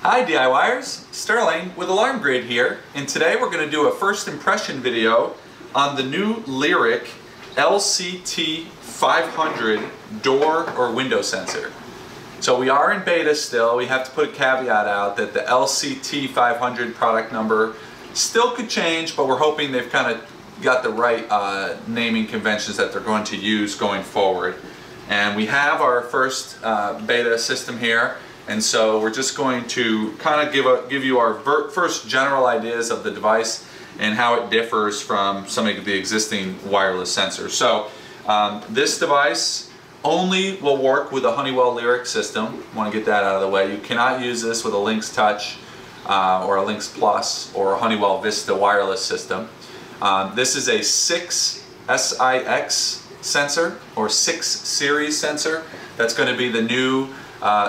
Hi DIYers, Sterling with Alarm Grid here, and today we're going to do a first impression video on the new Lyric LCT 500 door or window sensor. So we are in beta still. We have to put a caveat out that the LCT 500 product number still could change, but we're hoping they've kind of got the right naming conventions that they're going to use going forward. And we have our first beta system here. And so we're just going to kind of give you our first general ideas of the device and how it differs from some of the existing wireless sensors. So this device only will work with a Honeywell Lyric system. I want to get that out of the way. You cannot use this with a Lynx Touch or a Lynx Plus or a Honeywell Vista wireless system. This is a SIXCT sensor or 6 series sensor. That's going to be the new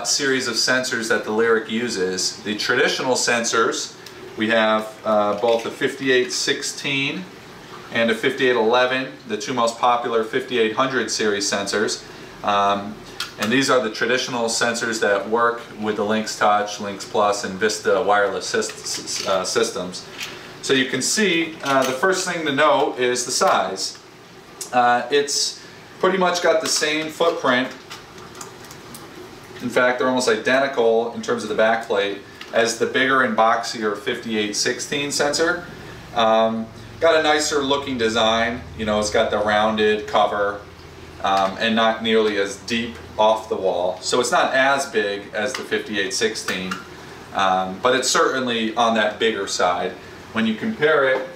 series of sensors that the Lyric uses. The traditional sensors, we have both a 5816 and a 5811, the two most popular 5800 series sensors. And these are the traditional sensors that work with the Lynx Touch, Lynx Plus, and Vista wireless systems. So you can see the first thing to know is the size. It's pretty much got the same footprint. In fact, they're almost identical in terms of the backplate as the bigger and boxier 5816 sensor. Got a nicer looking design. You know, it's got the rounded cover and not nearly as deep off the wall. So it's not as big as the 5816, but it's certainly on that bigger side. When you compare it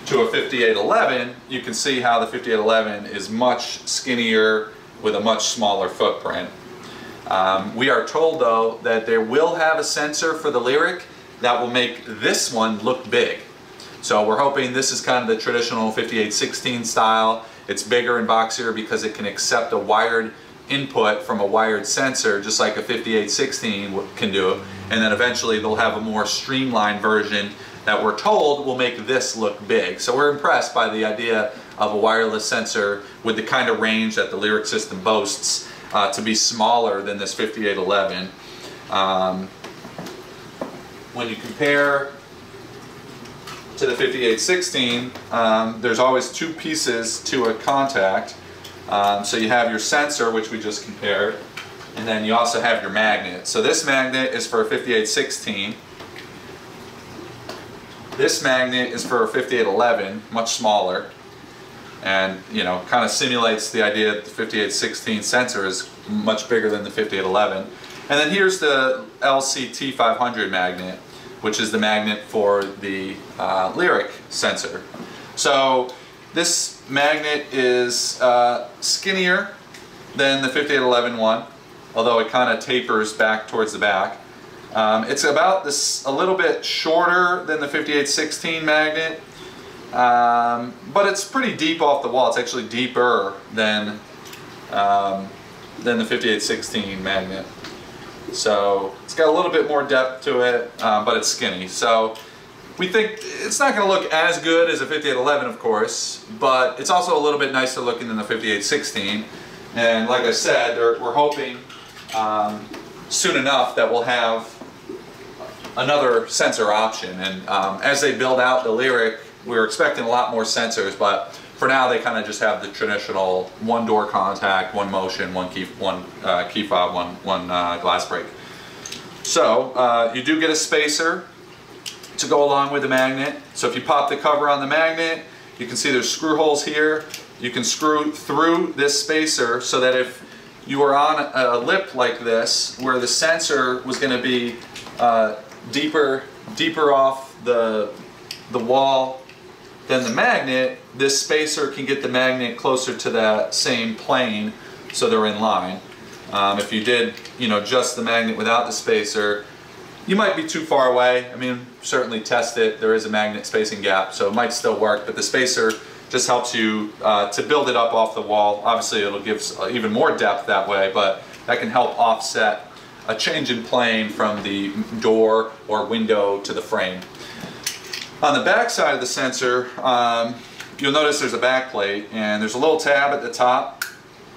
to a 5811, you can see how the 5811 is much skinnier with a much smaller footprint. We are told though that they will have a sensor for the Lyric that will make this one look big. So we're hoping this is kind of the traditional 5816 style. It's bigger and boxier because it can accept a wired input from a wired sensor just like a 5816 can do. And then eventually they'll have a more streamlined version that we're told will make this look big. So we're impressed by the idea of a wireless sensor with the kind of range that the Lyric system boasts to be smaller than this 5811. When you compare to the 5816, there's always two pieces to a contact. So you have your sensor, which we just compared, and then you also have your magnet. So this magnet is for a 5816. This magnet is for a 5811, much smaller, and you know, kind of simulates the idea that the 5816 sensor is much bigger than the 5811. And then here's the LCT 500 magnet, which is the magnet for the Lyric sensor. So this magnet is skinnier than the 5811 one, although it kind of tapers back towards the back. It's about this a little bit shorter than the 5816 magnet, but it's pretty deep off the wall. It's actually deeper than the 5816 magnet. So it's got a little bit more depth to it, but it's skinny. So we think it's not going to look as good as a 5811, of course, but it's also a little bit nicer looking than the 5816. And like I said, we're hoping soon enough that we'll have another sensor option. And as they build out the Lyric, we're expecting a lot more sensors, but for now they kind of just have the traditional one door contact, one motion, one key fob, one glass break. So you do get a spacer to go along with the magnet. So if you pop the cover on the magnet, you can see there's screw holes here. You can screw through this spacer so that if you were on a lip like this, where the sensor was going to be deeper off the wall than the magnet, this spacer can get the magnet closer to that same plane so they're in line. If you did, you know, just the magnet without the spacer, you might be too far away. I mean, certainly test it. There is a magnet spacing gap, so it might still work, but the spacer just helps you to build it up off the wall. Obviously, it'll give even more depth that way, but that can help offset a change in plane from the door or window to the frame. On the back side of the sensor, you'll notice there's a back plate, and there's a little tab at the top.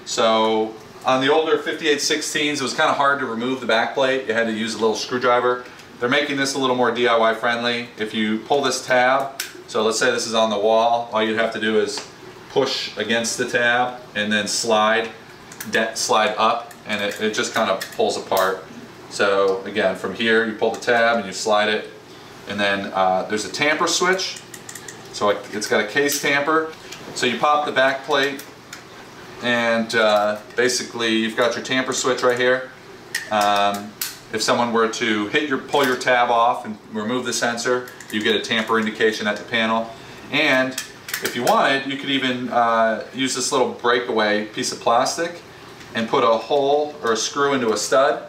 So On the older 5816s, it was kind of hard to remove the back plate. You had to use a little screwdriver. They're making this a little more DIY friendly. If you pull this tab, so let's say this is on the wall, all you'd have to do is push against the tab and then slide up, and it just kind of pulls apart. So again, from here you pull the tab and you slide it, and then there's a tamper switch. So it's got a case tamper. So you pop the back plate, and basically you've got your tamper switch right here. If someone were to pull your tab off and remove the sensor, you get a tamper indication at the panel. And if you wanted, you could even use this little breakaway piece of plastic and put a hole or a screw into a stud,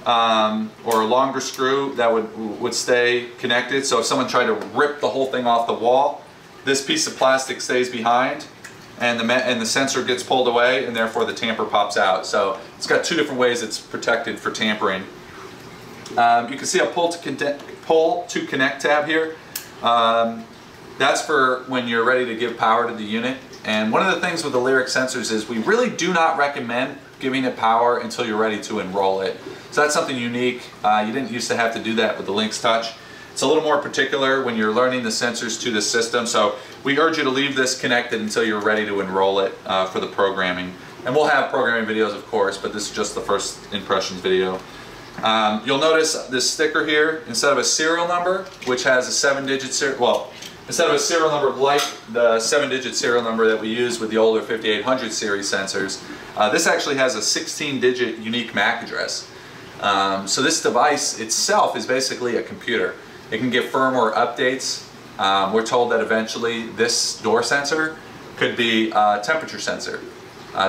or a longer screw that would stay connected. So if someone tried to rip the whole thing off the wall, this piece of plastic stays behind, and the sensor gets pulled away, and therefore the tamper pops out. So it's got two different ways it's protected for tampering. You can see a pull to connect tab here. That's for when you're ready to give power to the unit. And one of the things with the Lyric sensors is we really do not recommend giving it power until you're ready to enroll it. So that's something unique. You didn't used to have to do that with the Lynx Touch. It's a little more particular when you're learning the sensors to the system. So we urge you to leave this connected until you're ready to enroll it for the programming. And we'll have programming videos, of course, but this is just the first impressions video. You'll notice this sticker here, instead of a serial number, which has a 7-digit serial, well, instead of a serial number like the 7-digit serial number that we use with the older 5800 series sensors, this actually has a 16-digit unique MAC address. So this device itself is basically a computer. It can give firmware updates. We're told that eventually this door sensor could be a temperature sensor,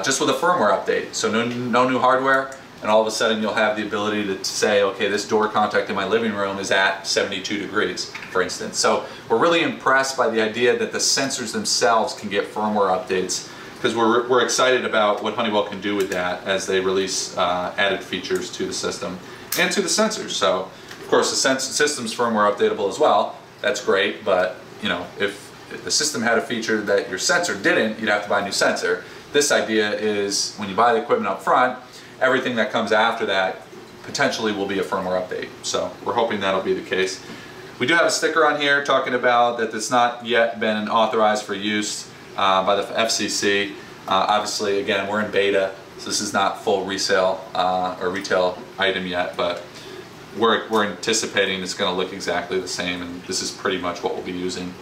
just with a firmware update. So no new hardware, and all of a sudden you'll have the ability to say, okay, this door contact in my living room is at 72 degrees, for instance. So we're really impressed by the idea that the sensors themselves can get firmware updates, because we're excited about what Honeywell can do with that as they release added features to the system and to the sensors. So of course the system's firmware updatable as well. That's great, but you know, if the system had a feature that your sensor didn't, you'd have to buy a new sensor. This idea is when you buy the equipment up front, everything that comes after that potentially will be a firmware update. So we're hoping that'll be the case. We do have a sticker on here talking about that it's not yet been authorized for use by the FCC. Obviously, again, we're in beta, so this is not full resale or retail item yet, but we're anticipating it's going to look exactly the same, and this is pretty much what we'll be using.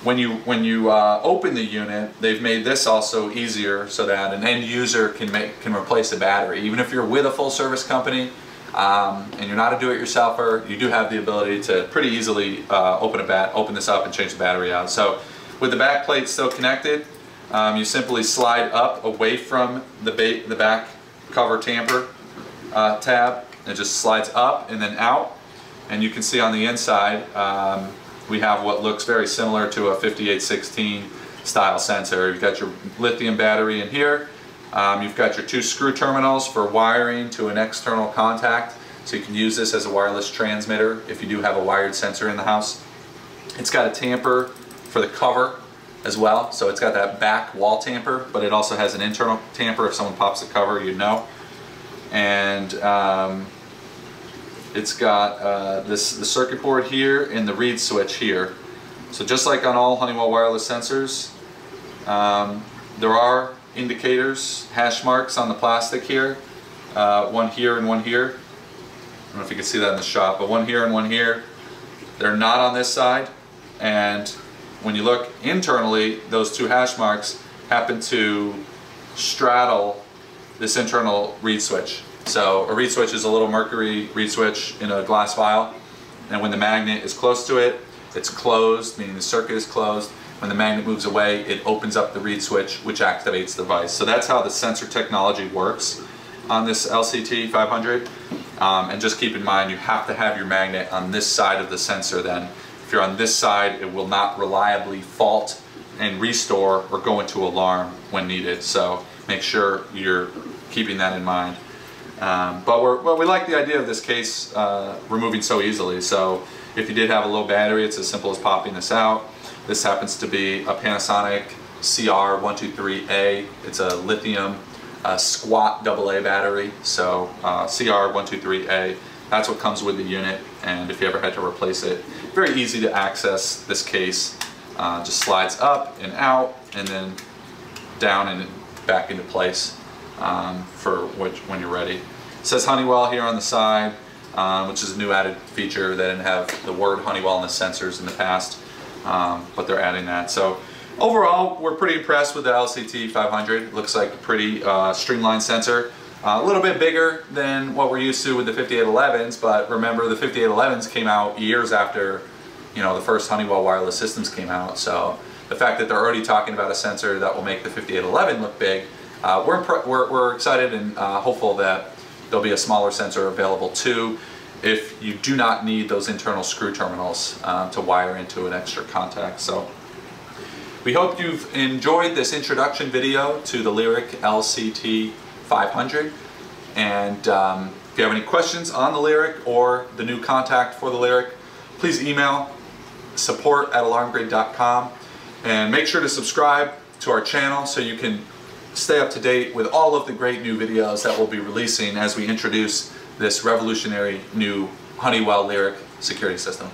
When you open the unit, they've made this also easier so that an end user can replace a battery. Even if you're with a full service company and you're not a do-it-yourselfer, you do have the ability to pretty easily open this up and change the battery out. So with the back plate still connected, you simply slide up away from the back cover tamper tab. It just slides up and then out, and you can see on the inside we have what looks very similar to a 5816 style sensor. You've got your lithium battery in here. You've got your two screw terminals for wiring to an external contact, so you can use this as a wireless transmitter if you do have a wired sensor in the house. It's got a tamper for the cover as well, so it's got that back wall tamper, but it also has an internal tamper. If someone pops the cover, you know. And it's got the circuit board here and the reed switch here. So just like on all Honeywell wireless sensors, there are indicators, hash marks on the plastic here. One here and one here. I don't know if you can see that in the shot, but one here and one here. They're not on this side, and when you look internally, those two hash marks happen to straddle this internal reed switch. So a reed switch is a little mercury reed switch in a glass vial, and when the magnet is close to it, it's closed, meaning the circuit is closed. When the magnet moves away, it opens up the reed switch, which activates the device. So that's how the sensor technology works on this LCT 500. And just keep in mind, you have to have your magnet on this side of the sensor then. If you're on this side, it will not reliably fault and restore or go into alarm when needed. So make sure you're keeping that in mind. But we like the idea of this case removing so easily. So if you did have a low battery, it's as simple as popping this out. This happens to be a Panasonic CR123A. It's a lithium squat AA battery, so CR123A. That's what comes with the unit, and if you ever had to replace it, very easy to access this case. Just slides up and out, and then down and back into place for when you're ready. It says Honeywell here on the side, which is a new added feature. They didn't have the word Honeywell in the sensors in the past, but they're adding that. So overall, we're pretty impressed with the LCT 500. Looks like a pretty streamlined sensor. A little bit bigger than what we're used to with the 5811s, but remember the 5811s came out years after, you know, the first Honeywell wireless systems came out. So the fact that they're already talking about a sensor that will make the 5811 look big, we're excited and hopeful that there'll be a smaller sensor available too, if you do not need those internal screw terminals to wire into an extra contact. So we hope you've enjoyed this introduction video to the Lyric LCT 500, and if you have any questions on the Lyric or the new contact for the Lyric, please email support@alarmgrid.com, and make sure to subscribe to our channel so you can stay up to date with all of the great new videos that we'll be releasing as we introduce this revolutionary new Honeywell Lyric security system.